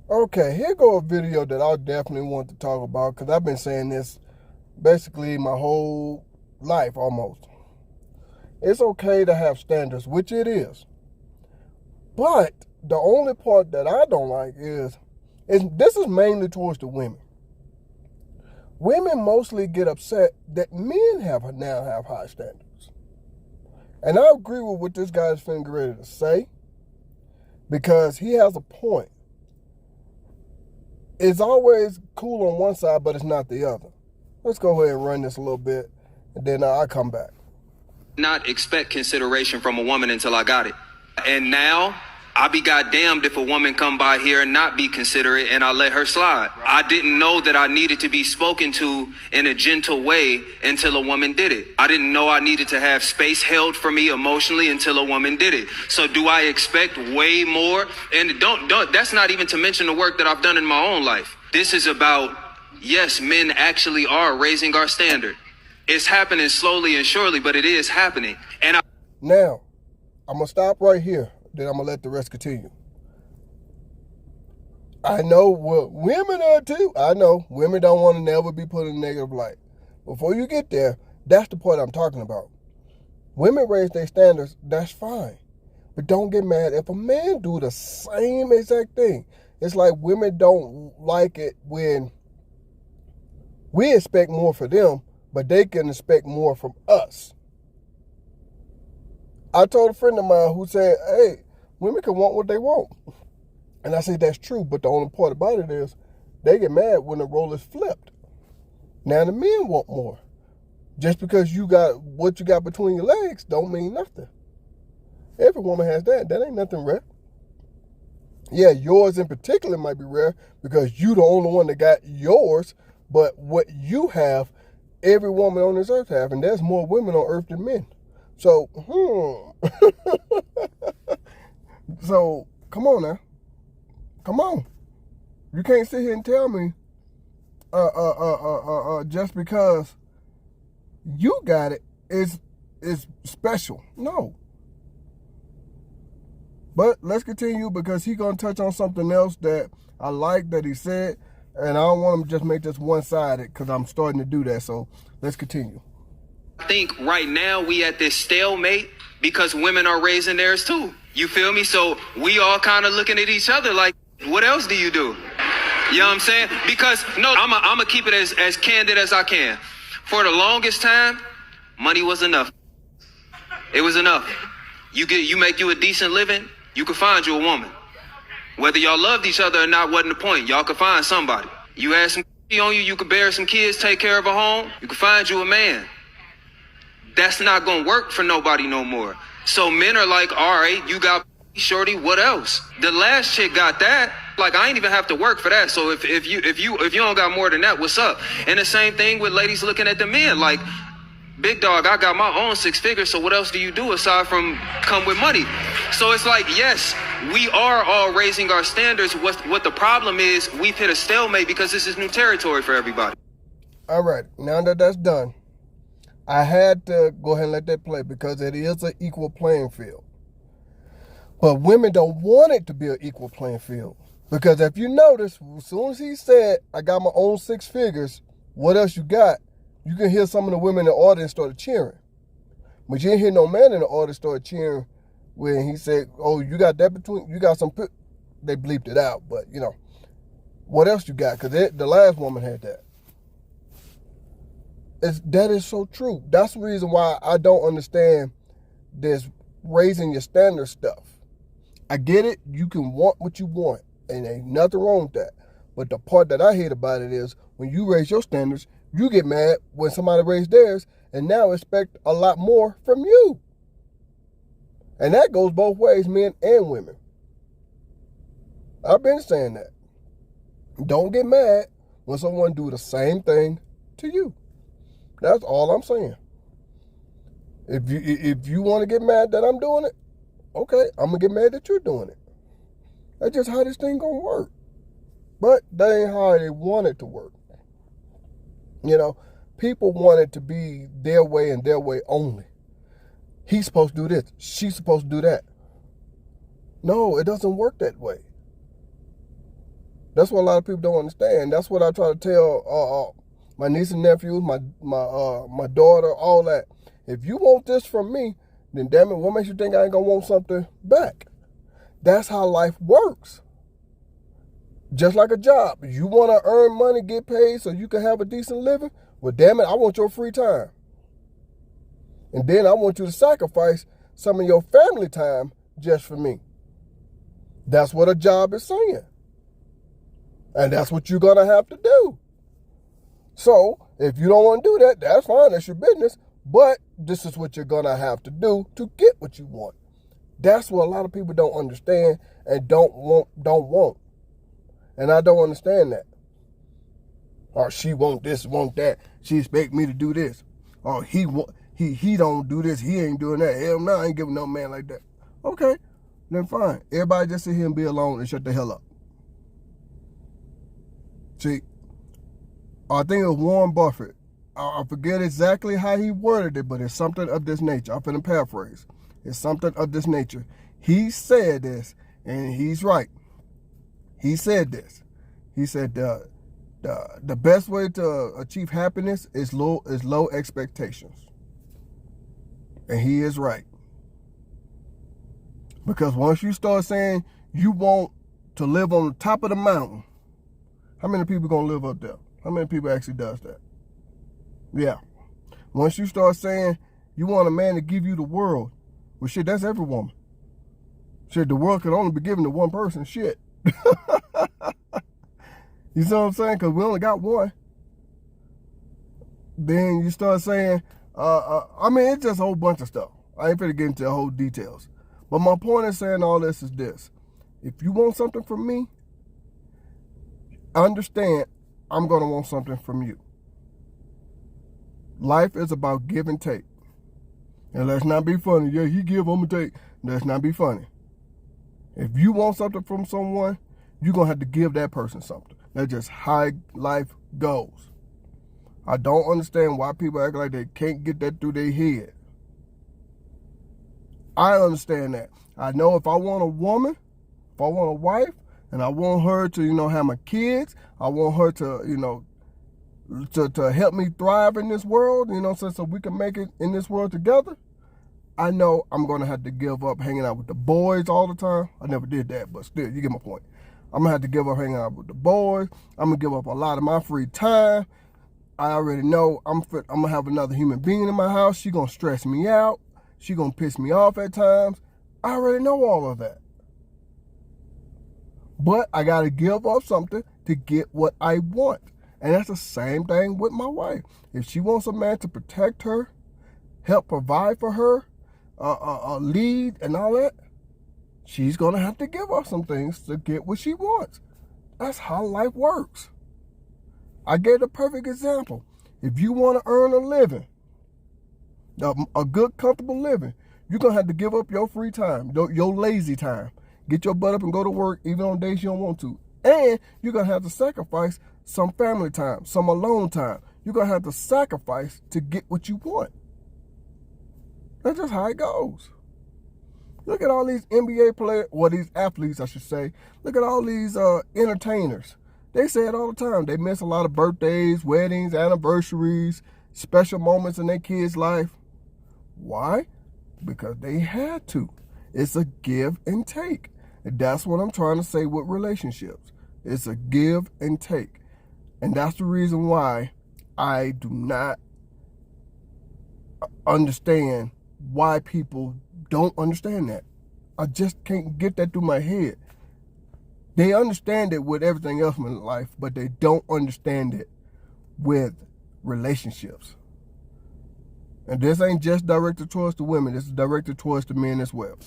Okay, here go a video that I definitely want to talk about because I've been saying this basically my whole life almost. It's okay to have standards, which it is. But the only part that I don't like is this is mainly towards the women. Women mostly get upset that men now have high standards. And I agree with what this guy's finna ready to say because he has a point. It's always cool on one side, but it's not the other. Let's go ahead and run this a little bit, and then I'll come back. Not expect consideration from a woman until I got it. And now, I be goddamned if a woman come by here and not be considerate and I let her slide. I didn't know that I needed to be spoken to in a gentle way until a woman did it. I didn't know I needed to have space held for me emotionally until a woman did it. So do I expect way more? And don't, that's not even to mention the work that I've done in my own life. This is about, yes, men actually are raising our standard. It's happening slowly and surely, but it is happening. And Now, I'm going to stop right here. Then I'm going to let the rest continue. I know what women are too. I know women don't want to never be put in a negative light. Before you get there, that's the point I'm talking about. Women raise their standards, that's fine. But don't get mad if a man do the same exact thing. It's like women don't like it when we expect more for them, but they can expect more from us. I told a friend of mine who said, hey, women can want what they want. And I say that's true, but the only part about it is they get mad when the role is flipped. Now the men want more. Just because you got what you got between your legs don't mean nothing. Every woman has that. That ain't nothing rare. Yeah, yours in particular might be rare because you the only one that got yours, but what you have, every woman on this earth have, and there's more women on earth than men. So, So, come on now. Come on. You can't sit here and tell me, just because you got it is special. No. But let's continue because he's going to touch on something else that I like that he said, and I don't want him to just make this one-sided because I'm starting to do that. So let's continue. I think right now we at this stalemate because women are raising theirs too. You feel me? So we all kind of looking at each other like, what else do you do? You know what I'm saying? Because no, I'm gonna keep it as candid as I can. For the longest time, money was enough. It was enough. You make you a decent living, you could find you a woman. Whether y'all loved each other or not wasn't the point. Y'all could find somebody. You had some on you, you could bear some kids, take care of a home, you could find you a man. That's not gonna work for nobody no more. So men are like, all right, you got shorty, what else? The last chick got that. Like, I ain't even have to work for that. So if you don't got more than that, what's up? And the same thing with ladies looking at the men. Like, big dog, I got my own 6 figures. So what else do you do aside from come with money? So it's like, yes, we are all raising our standards. What the problem is, we've hit a stalemate because this is new territory for everybody. All right, now that that's done, I had to go ahead and let that play because it is an equal playing field. But women don't want it to be an equal playing field. Because if you notice, as soon as he said, I got my own 6 figures, what else you got? You can hear some of the women in the audience started cheering. But you didn't hear no man in the audience start cheering when he said, oh, you got that between, you got some, they bleeped it out. But, you know, what else you got? Because the last woman had that. That is so true. That's the reason why I don't understand this raising your standard stuff. I get it. You can want what you want, and ain't nothing wrong with that. But the part that I hate about it is when you raise your standards, you get mad when somebody raised theirs, and now expect a lot more from you. And that goes both ways, men and women. I've been saying that. Don't get mad when someone do the same thing to you. That's all I'm saying. If you want to get mad that I'm doing it, okay, I'm going to get mad that you're doing it. That's just how this thing going to work. But that ain't how they want it to work. You know, people want it to be their way and their way only. He's supposed to do this. She's supposed to do that. No, it doesn't work that way. That's what a lot of people don't understand. That's what I try to tell my niece and nephews, my daughter, all that. If you want this from me, then damn it, what makes you think I ain't gonna want something back? That's how life works. Just like a job. You want to earn money, get paid so you can have a decent living? Well, damn it, I want your free time. And then I want you to sacrifice some of your family time just for me. That's what a job is saying. And that's what you're going to have to do. So, if you don't want to do that, that's fine. That's your business. But this is what you're going to have to do to get what you want. That's what a lot of people don't understand and don't want. And I don't understand that. Or she want this, want that. She expect me to do this. Or he don't do this. He ain't doing that. Hell no, I ain't giving no man like that. Okay, then fine. Everybody just sit here and be alone and shut the hell up. See, I think it was Warren Buffett. I forget exactly how he worded it, but it's something of this nature. I'm finna paraphrase. It's something of this nature. He said this, and he's right. He said this. He said the best way to achieve happiness is low expectations. And he is right. Because once you start saying you want to live on the top of the mountain, how many people gonna live up there? How many people actually does that? Yeah. Once you start saying you want a man to give you the world, well shit, that's every woman. Shit, the world can only be given to one person. Shit. You see what I'm saying? Because we only got one. Then you start saying, I mean, it's just a whole bunch of stuff. I ain't finna get into the whole details. But my point in saying all this is this. If you want something from me, understand I'm going to want something from you. Life is about give and take. And let's not be funny. Yeah, he give, I'm going to take. Let's not be funny. If you want something from someone, you're going to have to give that person something. That's just how life goes. I don't understand why people act like they can't get that through their head. I understand that. I know if I want a woman, if I want a wife, and I want her to, have my kids, I want her to, to help me thrive in this world, so we can make it in this world together, I know I'm going to have to give up hanging out with the boys all the time. I never did that, but still, you get my point. I'm going to have to give up hanging out with the boys. I'm going to give up a lot of my free time. I already know I'm going to have another human being in my house. She's going to stress me out. She's going to piss me off at times. I already know all of that. But I got to give up something to get what I want. And that's the same thing with my wife. If she wants a man to protect her, help provide for her, lead and all that, she's going to have to give up some things to get what she wants. That's how life works. I gave a perfect example. If you want to earn a living, a good, comfortable living, you're going to have to give up your free time, your lazy time. Get your butt up and go to work even on days you don't want to. And you're going to have to sacrifice some family time, some alone time. You're going to have to sacrifice to get what you want. That's just how it goes. Look at all these NBA players, or these athletes, I should say. Look at all these entertainers. They say it all the time. They miss a lot of birthdays, weddings, anniversaries, special moments in their kids' life. Why? Because they had to. It's a give and take. And that's what I'm trying to say with relationships. It's a give and take. And that's the reason why I do not understand why people don't understand that. I just can't get that through my head. They understand it with everything else in life, but they don't understand it with relationships. And this ain't just directed towards the women. This is directed towards the men as well.